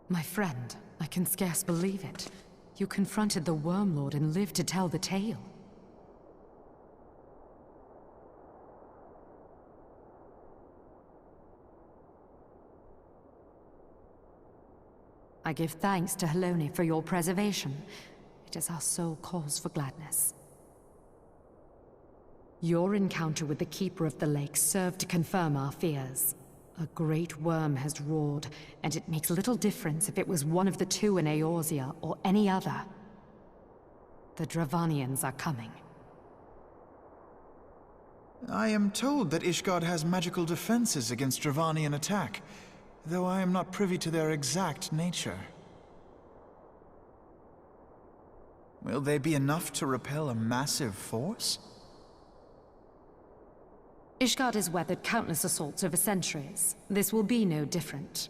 My friend, I can scarce believe it. You confronted the Wormlord and lived to tell the tale. I give thanks to Helone for your preservation. It is our sole cause for gladness. Your encounter with the Keeper of the Lake served to confirm our fears. A great worm has roared, and it makes little difference if it was one of the two in Eorzea or any other. The Dravanians are coming. I am told that Ishgard has magical defenses against Dravanian attack, though I am not privy to their exact nature. Will they be enough to repel a massive force? Ishgard has weathered countless assaults over centuries. This will be no different.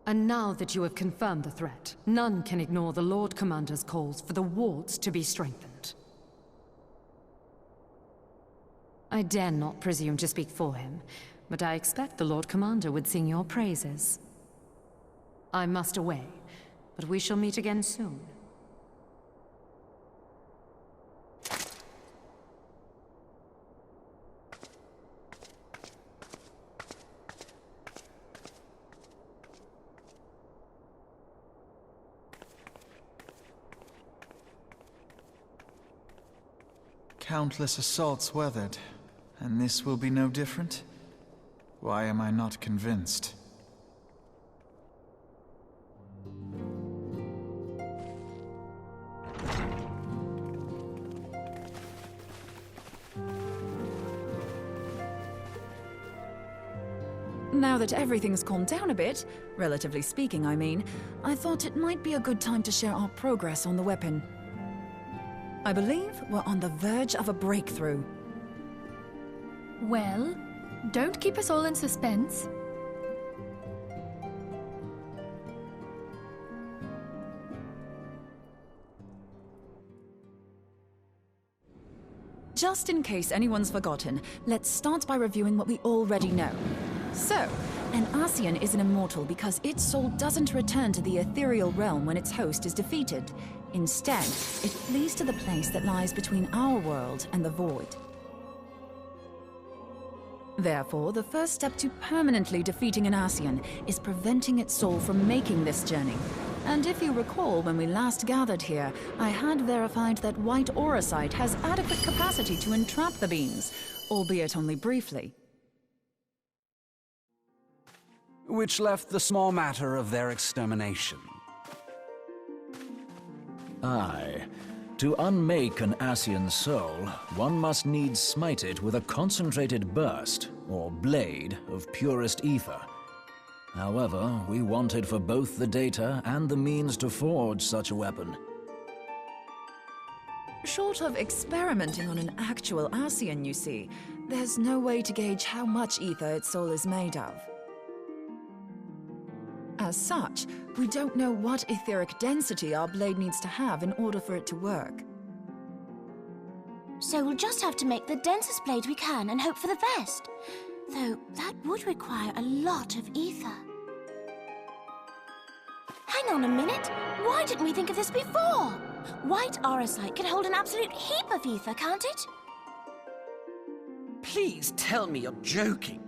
And now that you have confirmed the threat, none can ignore the Lord Commander's calls for the wards to be strengthened. I dare not presume to speak for him, but I expect the Lord Commander would sing your praises. I must away, but we shall meet again soon. Countless assaults weathered, and this will be no different? Why am I not convinced? Now that everything's calmed down a bit, relatively speaking I mean, I thought it might be a good time to share our progress on the weapon. I believe we're on the verge of a breakthrough. Well, don't keep us all in suspense. Just in case anyone's forgotten, let's start by reviewing what we already know. So, an Ascian is an immortal because its soul doesn't return to the ethereal realm when its host is defeated. Instead, it flees to the place that lies between our world and the Void. Therefore, the first step to permanently defeating an Ascian is preventing its soul from making this journey. And if you recall, when we last gathered here, I had verified that white auracite has adequate capacity to entrap the beings, albeit only briefly. Which left the small matter of their extermination. Aye. To unmake an Ascian soul, one must needs smite it with a concentrated burst, or blade, of purest ether. However, we wanted for both the data and the means to forge such a weapon. Short of experimenting on an actual Ascian, you see, there's no way to gauge how much ether its soul is made of. As such, we don't know what etheric density our blade needs to have in order for it to work. So we'll just have to make the densest blade we can and hope for the best. Though that would require a lot of ether. Hang on a minute! Why didn't we think of this before? White auracite can hold an absolute heap of ether, can't it? Please tell me you're joking.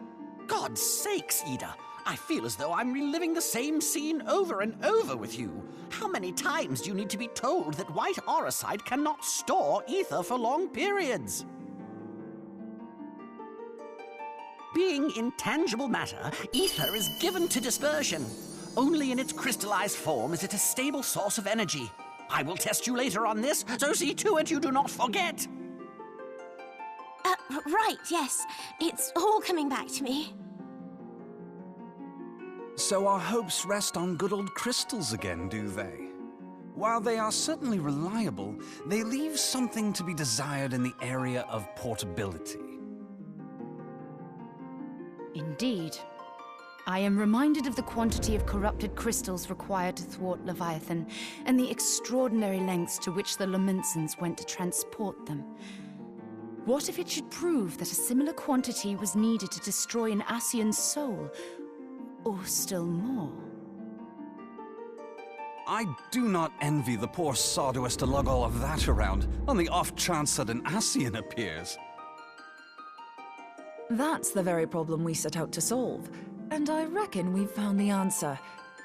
God's sakes, Ida. I feel as though I'm reliving the same scene over and over with you. How many times do you need to be told that white auracite cannot store ether for long periods? Being intangible matter, ether is given to dispersion. Only in its crystallized form is it a stable source of energy. I will test you later on this, so see to it you do not forget. Right, yes. It's all coming back to me. So our hopes rest on good old crystals again, do they? While they are certainly reliable, they leave something to be desired in the area of portability. Indeed. I am reminded of the quantity of corrupted crystals required to thwart Leviathan, and the extraordinary lengths to which the Lamentsons went to transport them. What if it should prove that a similar quantity was needed to destroy an Ascian's soul? Or still more? I do not envy the poor sod who has to lug all of that around on the off chance that an Ascian appears. That's the very problem we set out to solve, and I reckon we've found the answer.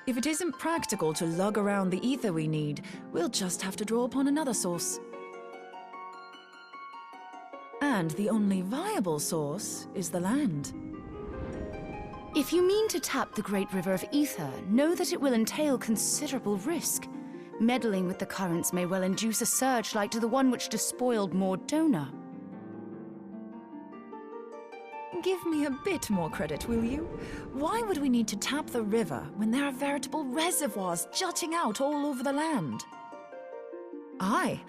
If it isn't practical to lug around the ether we need, we'll just have to draw upon another source. And the only viable source is the land. If you mean to tap the Great River of Ether, know that it will entail considerable risk. Meddling with the currents may well induce a surge like to the one which despoiled Mordona. Give me a bit more credit, will you? Why would we need to tap the river when there are veritable reservoirs jutting out all over the land? I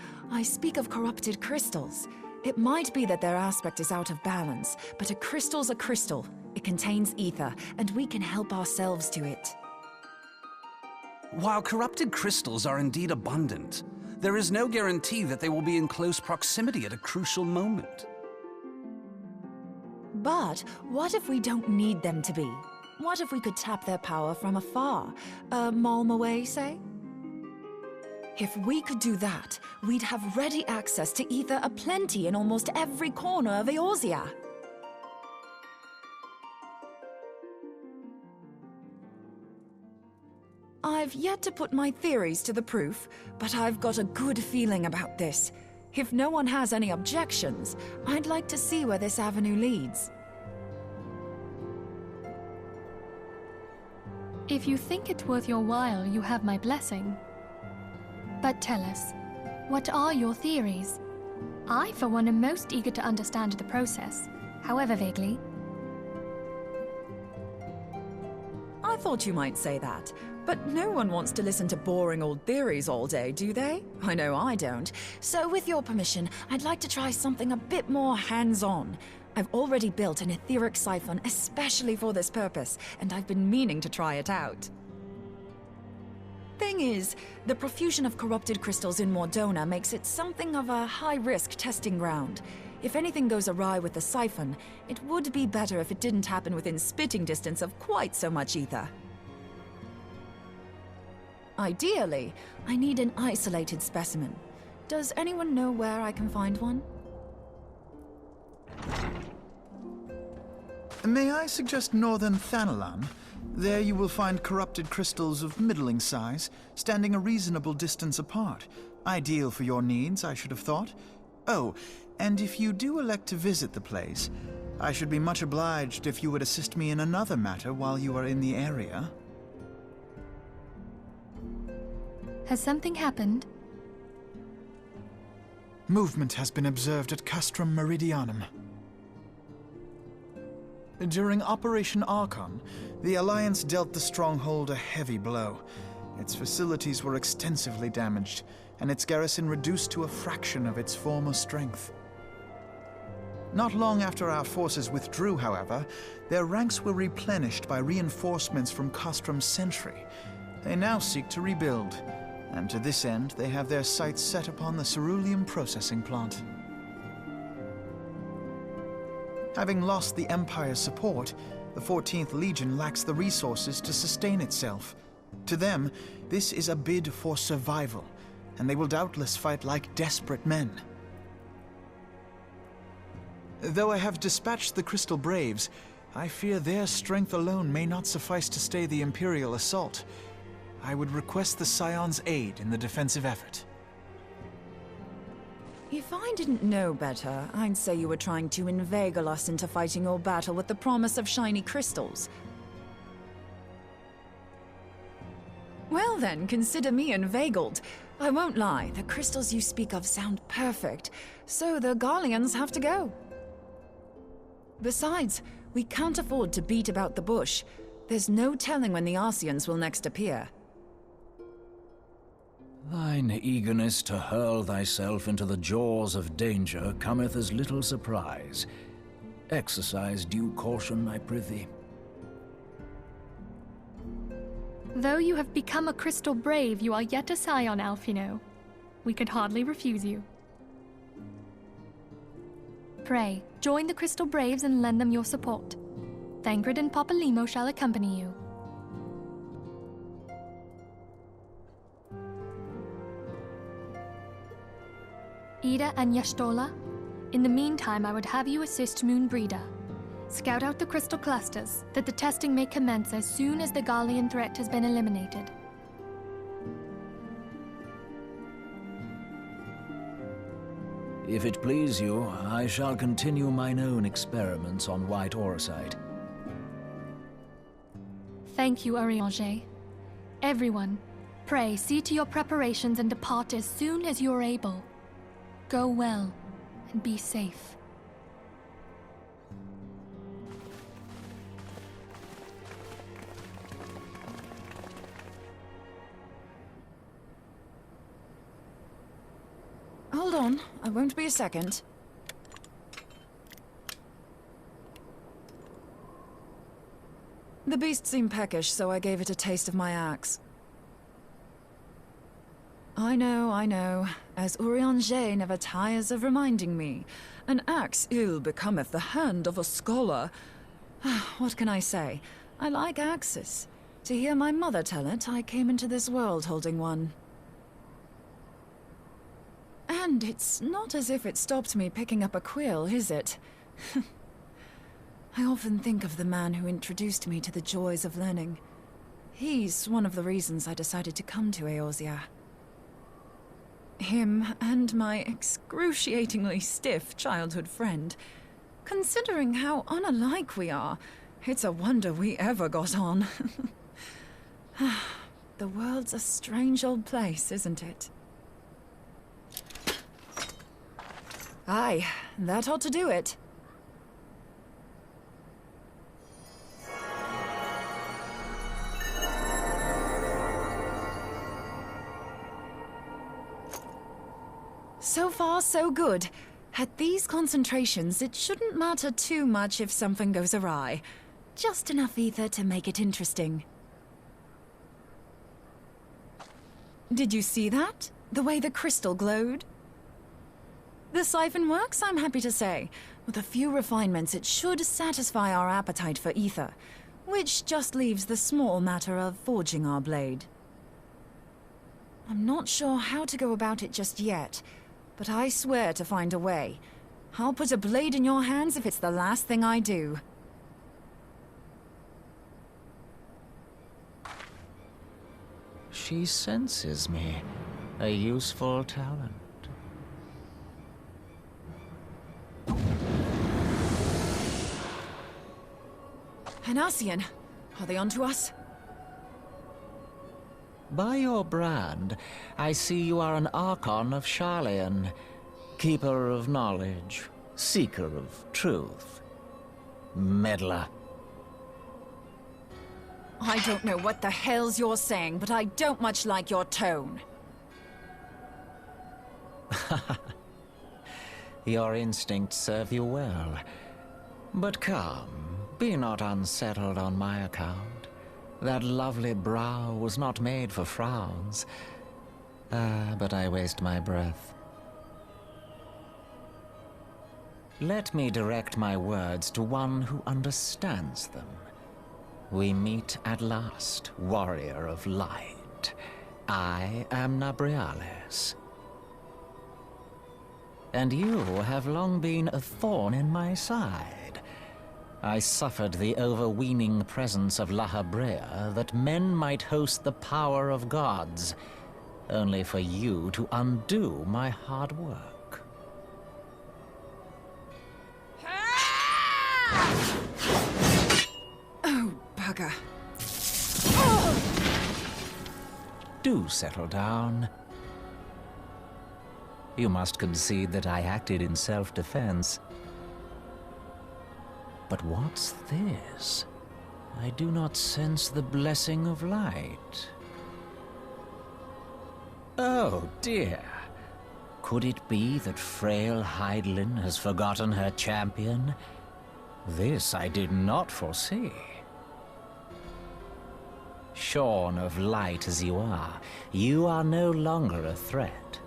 speak of corrupted crystals. It might be that their aspect is out of balance, but a crystal's a crystal. It contains ether, and we can help ourselves to it. While corrupted crystals are indeed abundant, there is no guarantee that they will be in close proximity at a crucial moment. But what if we don't need them to be? What if we could tap their power from afar? A malm away, say? If we could do that, we'd have ready access to ether aplenty in almost every corner of Eorzea. I've yet to put my theories to the proof, but I've got a good feeling about this. If no one has any objections, I'd like to see where this avenue leads. If you think it worth your while, you have my blessing. But tell us, what are your theories? I, for one, am most eager to understand the process, however vaguely. I thought you might say that, but no one wants to listen to boring old theories all day, do they? I know I don't. So with your permission, I'd like to try something a bit more hands-on. I've already built an etheric siphon especially for this purpose, and I've been meaning to try it out. Thing is, the profusion of corrupted crystals in Mordona makes it something of a high-risk testing ground. If anything goes awry with the siphon, it would be better if it didn't happen within spitting distance of quite so much ether. Ideally, I need an isolated specimen. Does anyone know where I can find one? May I suggest northern Thanalan? There you will find corrupted crystals of middling size, standing a reasonable distance apart. Ideal for your needs, I should have thought. Oh, and if you do elect to visit the place, I should be much obliged if you would assist me in another matter while you are in the area. Has something happened? Movement has been observed at Castrum Meridianum. During Operation Archon, the Alliance dealt the stronghold a heavy blow. Its facilities were extensively damaged, and its garrison reduced to a fraction of its former strength. Not long after our forces withdrew, however, their ranks were replenished by reinforcements from Castrum's sentry. They now seek to rebuild, and to this end they have their sights set upon the ceruleum processing plant. Having lost the Empire's support, the 14th Legion lacks the resources to sustain itself. To them, this is a bid for survival, and they will doubtless fight like desperate men. Though I have dispatched the Crystal Braves, I fear their strength alone may not suffice to stay the Imperial assault. I would request the Scion's aid in the defensive effort. If I didn't know better, I'd say you were trying to inveigle us into fighting your battle with the promise of shiny crystals. Well then, consider me inveigled. I won't lie, the crystals you speak of sound perfect, so the Garleans have to go. Besides, we can't afford to beat about the bush. There's no telling when the Ascians will next appear. Thine eagerness to hurl thyself into the jaws of danger cometh as little surprise. Exercise due caution, I prithee. Though you have become a Crystal Brave, you are yet a Scion, Alphino. We could hardly refuse you. Pray, join the Crystal Braves and lend them your support. Thancred and Papalimo shall accompany you. Ida and Yashtola, in the meantime I would have you assist Moonbreeder. Scout out the crystal clusters, that the testing may commence as soon as the Garlean threat has been eliminated. If it please you, I shall continue mine own experiments on white aurosite. Thank you, Urianger. Everyone, pray see to your preparations and depart as soon as you are able. Go well, and be safe. Hold on, I won't be a second. The beast seemed peckish, so I gave it a taste of my axe. I know, as Urianger never tires of reminding me. An axe ill becometh the hand of a scholar. What can I say? I like axes. To hear my mother tell it, I came into this world holding one. And it's not as if it stopped me picking up a quill, is it? I often think of the man who introduced me to the joys of learning. He's one of the reasons I decided to come to Eorzea. Him and my excruciatingly stiff childhood friend. Considering how unalike we are, it's a wonder we ever got on. The world's a strange old place, isn't it? Aye, that ought to do it. So far, so good. At these concentrations, it shouldn't matter too much if something goes awry. Just enough ether to make it interesting. Did you see that? The way the crystal glowed? The siphon works, I'm happy to say. With a few refinements, it should satisfy our appetite for ether, which just leaves the small matter of forging our blade. I'm not sure how to go about it just yet, but I swear to find a way. I'll put a blade in your hands if it's the last thing I do. She senses me. A useful talent. An Ascian. Are they onto us? By your brand, I see you are an Archon of Garlean, keeper of knowledge, seeker of truth, meddler. I don't know what the hell's you're saying, but I don't much like your tone. Your instincts serve you well. But come, be not unsettled on my account. That lovely brow was not made for frowns. But I waste my breath. Let me direct my words to one who understands them. We meet at last, warrior of light. I am Nabriales. And you have long been a thorn in my side. I suffered the overweening presence of La Habrea that men might host the power of gods, only for you to undo my hard work. Oh, bugger. Do settle down. You must concede that I acted in self-defense. But what's this? I do not sense the blessing of light. Oh, dear. Could it be that frail Hydaelyn has forgotten her champion? This I did not foresee. Shorn of light as you are no longer a threat.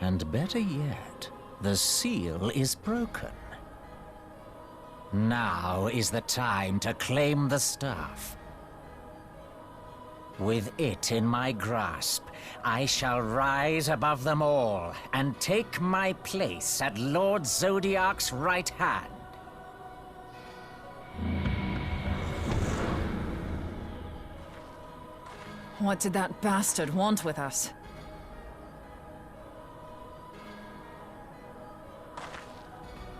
And better yet, the seal is broken. Now is the time to claim the staff. With it in my grasp, I shall rise above them all and take my place at Lord Zodiac's right hand. What did that bastard want with us?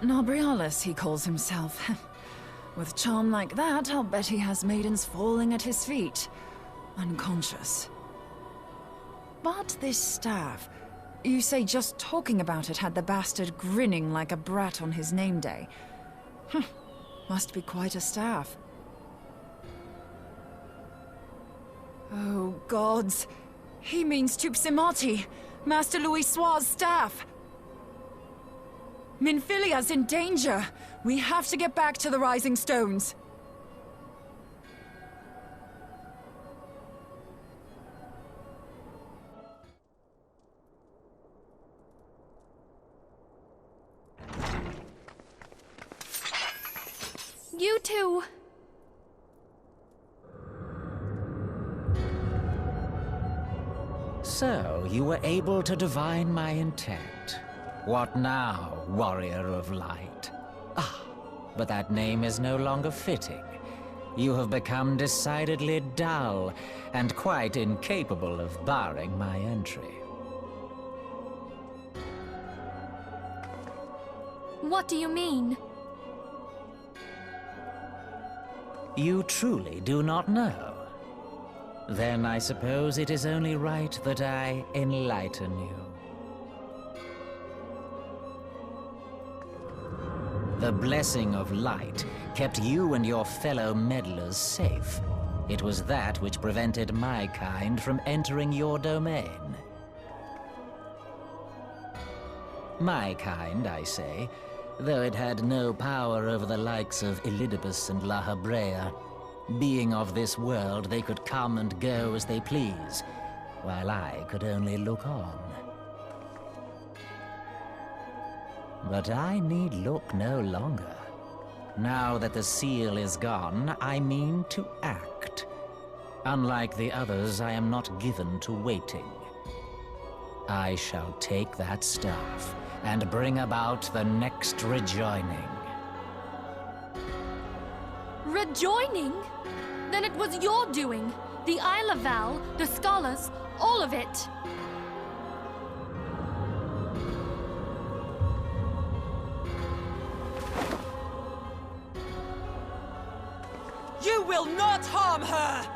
Nobrialis, he calls himself. With charm like that, I'll bet he has maidens falling at his feet, unconscious. But this staff, you say just talking about it had the bastard grinning like a brat on his name day. Must be quite a staff. Oh, gods. He means Tupsimati, Master Louis Soir's staff. Minfilia's in danger. We have to get back to the Rising Stones. You two. So, you were able to divine my intent. What now, warrior of light? Ah, but that name is no longer fitting. You have become decidedly dull, and quite incapable of barring my entry. What do you mean? You truly do not know? Then I suppose it is only right that I enlighten you. The blessing of light kept you and your fellow meddlers safe. It was that which prevented my kind from entering your domain. My kind, I say, though it had no power over the likes of Elidibus and La Habrea. Being of this world, they could come and go as they please, while I could only look on. But I need look no longer. Now that the seal is gone, I mean to act. Unlike the others, I am not given to waiting. I shall take that staff and bring about the next rejoining. Rejoining? Then it was your doing. The Isle of Val, the scholars, all of it. You will not harm her!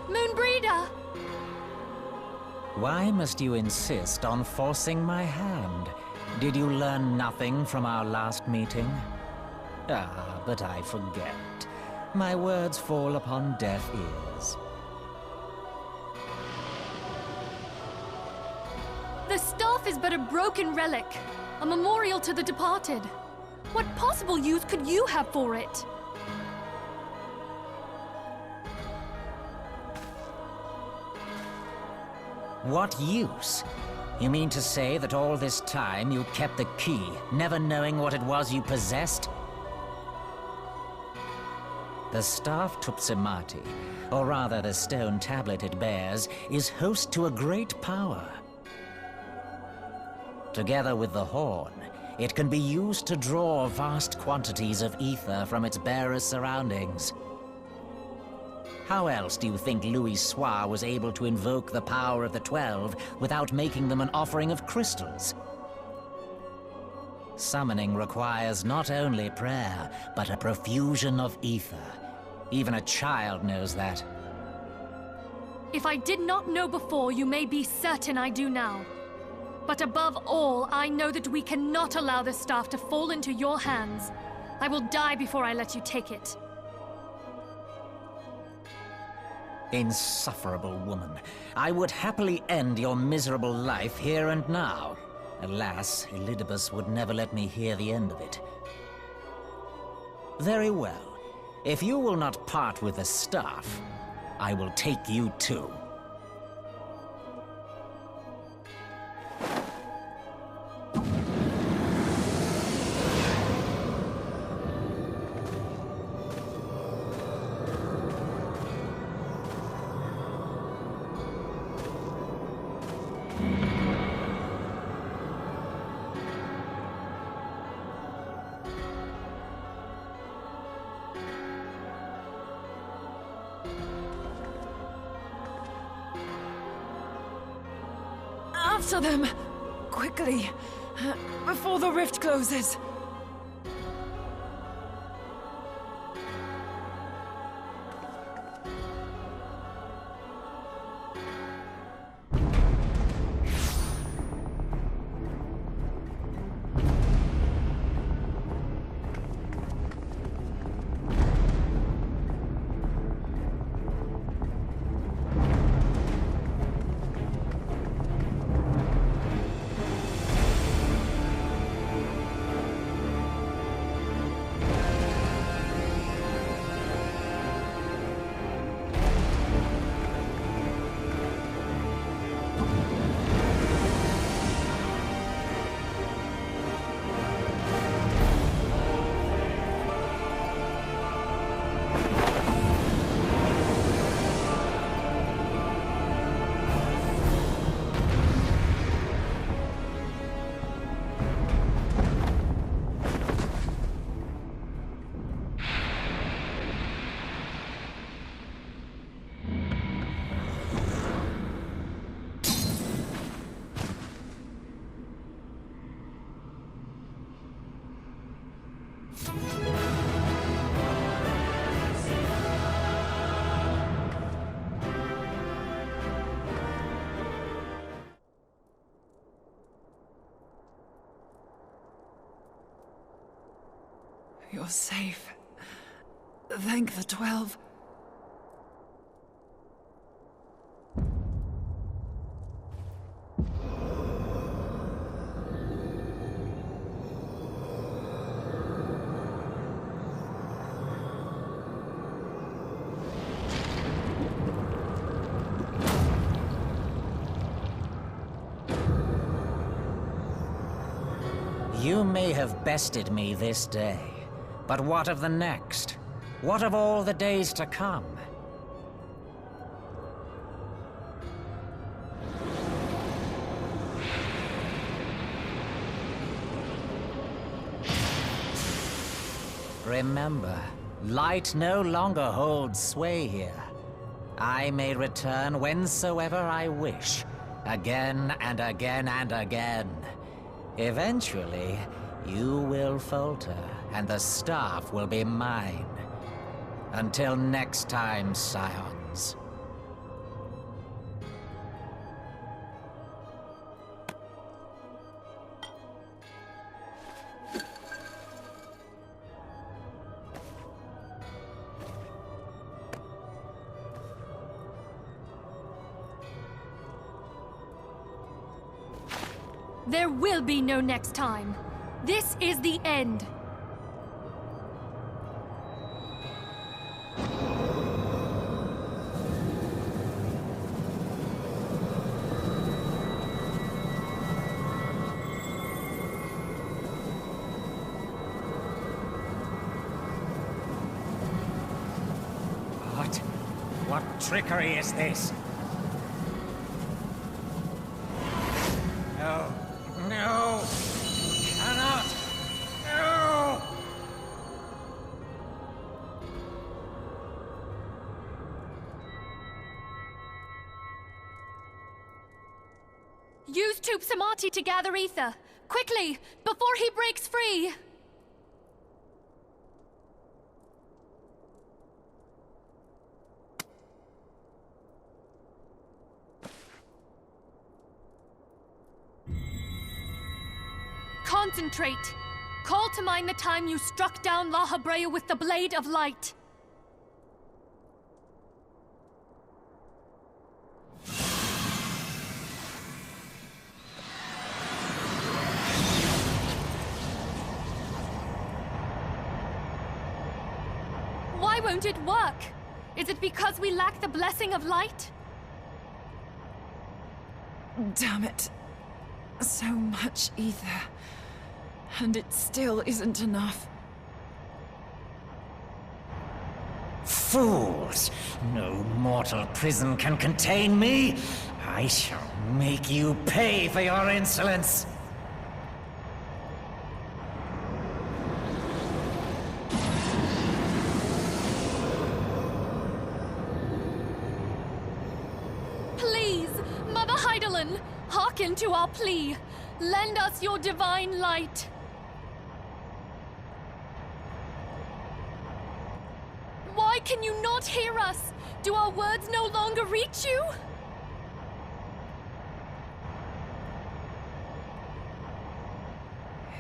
Moonbreeder! Why must you insist on forcing my hand? Did you learn nothing from our last meeting? Ah, but I forget. My words fall upon deaf ears. The staff is but a broken relic, a memorial to the departed. What possible use could you have for it? What use? You mean to say that all this time you kept the key, never knowing what it was you possessed? The staff Tupsimati, or rather the stone tablet it bears, is host to a great power. Together with the horn, it can be used to draw vast quantities of ether from its bearer's surroundings. How else do you think Louis Soir was able to invoke the power of the 12 without making them an offering of crystals? Summoning requires not only prayer, but a profusion of ether. Even a child knows that. If I did not know before, you may be certain I do now. But above all, I know that we cannot allow the staff to fall into your hands. I will die before I let you take it. Insufferable woman. I would happily end your miserable life here and now. Alas, Elidibus would never let me hear the end of it. Very well. If you will not part with the staff, I will take you too. to them! Quickly! Before the rift closes! You're safe. Thank the 12. You may have bested me this day, but what of the next? What of all the days to come? Remember, light no longer holds sway here. I may return whensoever I wish, again and again and again. Eventually, you will falter, and the staff will be mine. Until next time, Scions. There will be no next time. This is the end. What trickery is this? No. No! Cannot! No! Use Tup Samati to gather ether. Quickly, before he breaks free! Concentrate! Call to mind the time you struck down La Habrea with the Blade of Light. Why won't it work? Is it because we lack the blessing of light? Damn it. So much ether. And it still isn't enough. Fools! No mortal prison can contain me! I shall make you pay for your insolence! Please, Mother Heidelin, hearken to our plea. Lend us your divine light. Why can you not hear us? Do our words no longer reach you?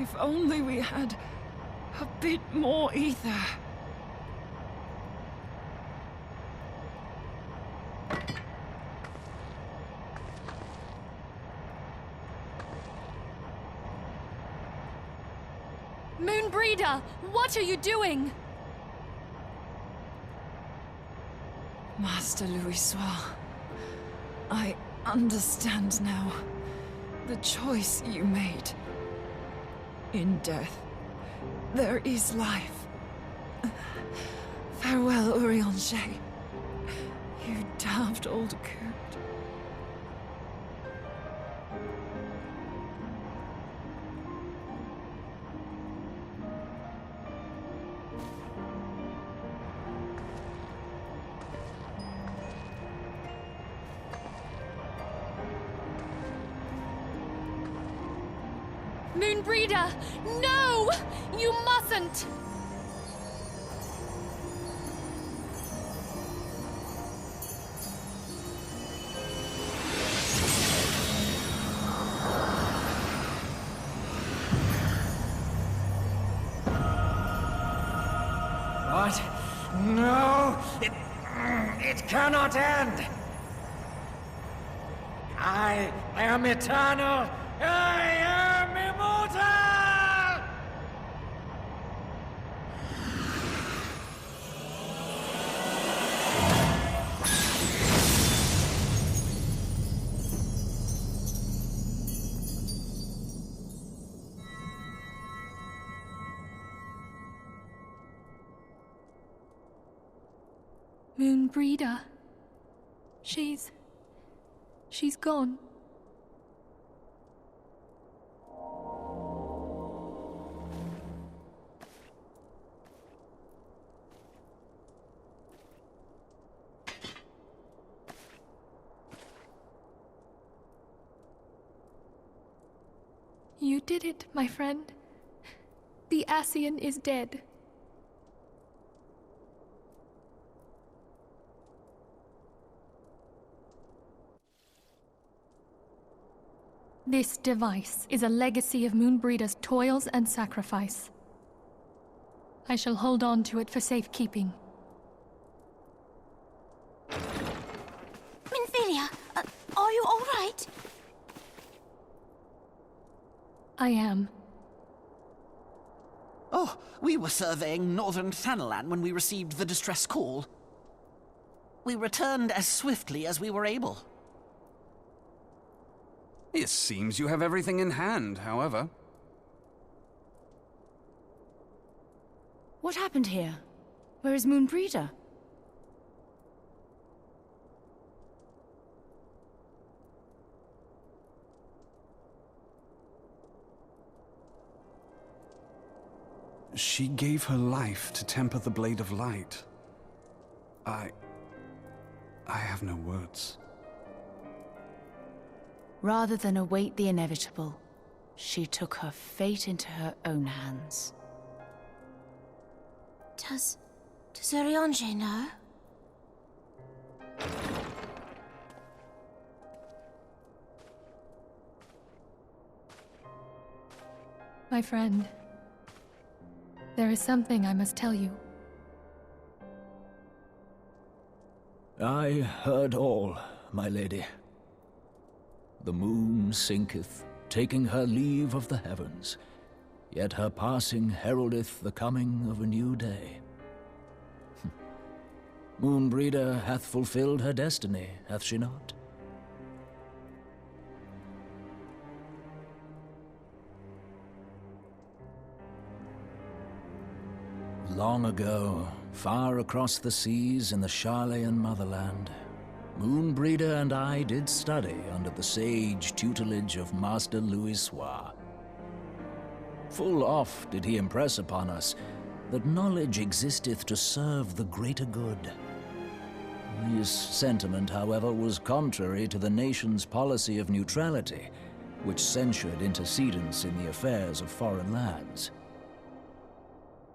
If only we had a bit more ether. Moonbreeder, what are you doing? Master Louisoix, I understand now the choice you made. In death, there is life. Farewell, Urianger. You daft old coot. Moonbreeder, no! You mustn't! What? No! It cannot end! I am eternal! I am immortal! Moonbreeder. She's gone. You did it, my friend. The Ascian is dead. This device is a legacy of Moonbreeder's toils and sacrifice. I shall hold on to it for safekeeping. Minfilia, are you all right? I am. Oh, we were surveying northern Thanalan when we received the distress call. We returned as swiftly as we were able. It seems you have everything in hand, however. What happened here? Where is Moonbreeder? She gave her life to temper the Blade of Light. I have no words. Rather than await the inevitable, she took her fate into her own hands. Does Urianger know? My friend, there is something I must tell you. I heard all, my lady. The moon sinketh, taking her leave of the heavens, yet her passing heraldeth the coming of a new day. Moonbreeder hath fulfilled her destiny, hath she not? Long ago, far across the seas in the Garlean motherland, Moonbreeder and I did study under the sage tutelage of Master Louisoix. Full oft did he impress upon us that knowledge existeth to serve the greater good. This sentiment, however, was contrary to the nation's policy of neutrality, which censured intercedence in the affairs of foreign lands.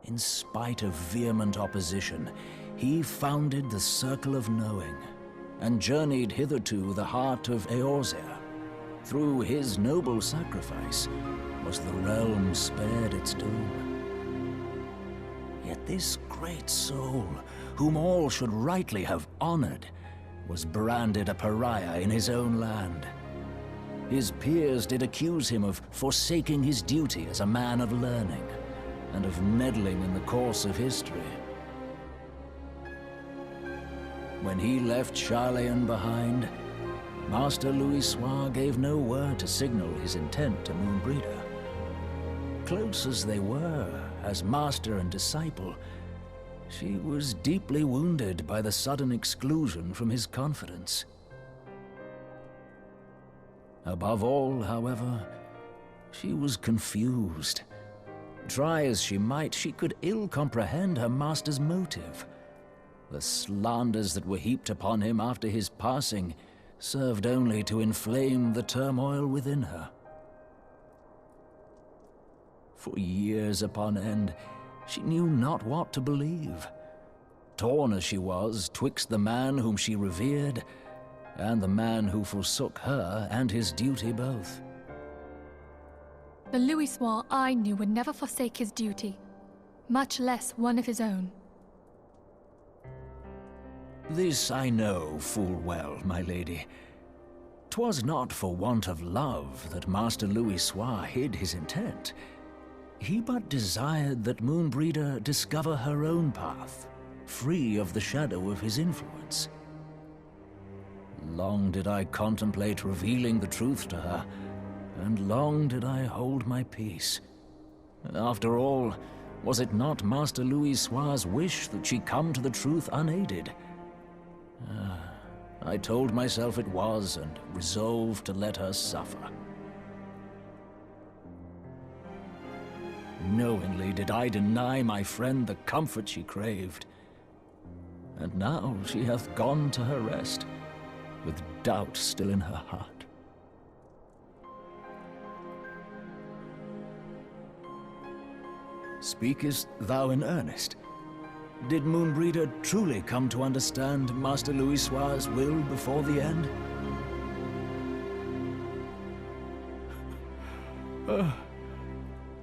In spite of vehement opposition, he founded the Circle of Knowing, and journeyed hither to the heart of Eorzea. Through his noble sacrifice was the realm spared its doom. Yet this great soul, whom all should rightly have honored, was branded a pariah in his own land. His peers did accuse him of forsaking his duty as a man of learning, and of meddling in the course of history. When he left Garlean behind, Master Louisoix gave no word to signal his intent to Moonbreeder. Close as they were, as master and disciple, she was deeply wounded by the sudden exclusion from his confidence. Above all, however, she was confused. Try as she might, she could ill comprehend her master's motive. The slanders that were heaped upon him after his passing served only to inflame the turmoil within her. For years upon end, she knew not what to believe. Torn as she was twixt the man whom she revered and the man who forsook her and his duty both. The Louisoix I knew would never forsake his duty, much less one of his own. This I know full well, my lady. 'Twas not for want of love that Master Louisoix hid his intent. He but desired that Moonbreeder discover her own path, free of the shadow of his influence. Long did I contemplate revealing the truth to her, and long did I hold my peace. After all, was it not Master Louisoix's wish that she come to the truth unaided? I told myself it was, and resolved to let her suffer. Knowingly did I deny my friend the comfort she craved. And now she hath gone to her rest, with doubt still in her heart. Speakest thou in earnest? Did Moonbreeder truly come to understand Master Louisoix's will before the end?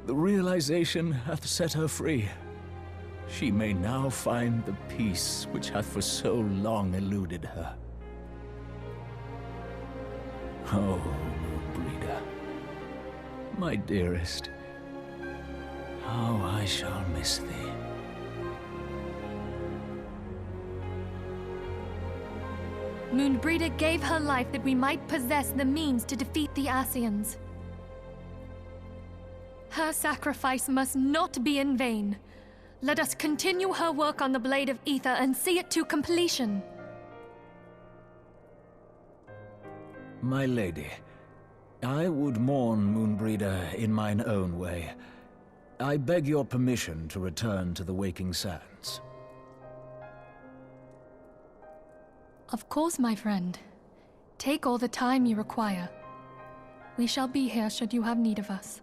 The realization hath set her free. She may now find the peace which hath for so long eluded her. Oh, Moonbreeder, my dearest, how I shall miss thee. Moonbreeder gave her life that we might possess the means to defeat the Ascians. Her sacrifice must not be in vain. Let us continue her work on the Blade of Ether and see it to completion. My lady, I would mourn Moonbreeder in mine own way. I beg your permission to return to the Waking Sands. Of course, my friend. Take all the time you require. We shall be here should you have need of us.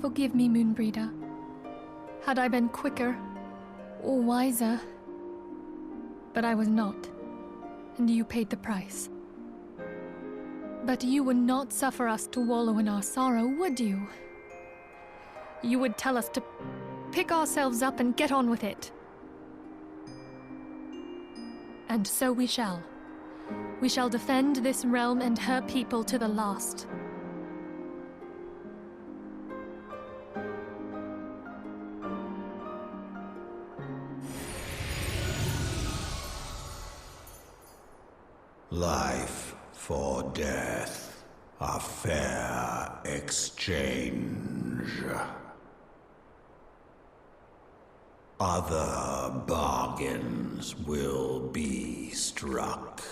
Forgive me, Moonbreeder. Had I been quicker, or wiser, but I was not, and you paid the price. But you would not suffer us to wallow in our sorrow, would you? You would tell us to pick ourselves up and get on with it. and so we shall. We shall defend this realm and her people to the last. Life for death, a fair exchange. Other bargains will be struck.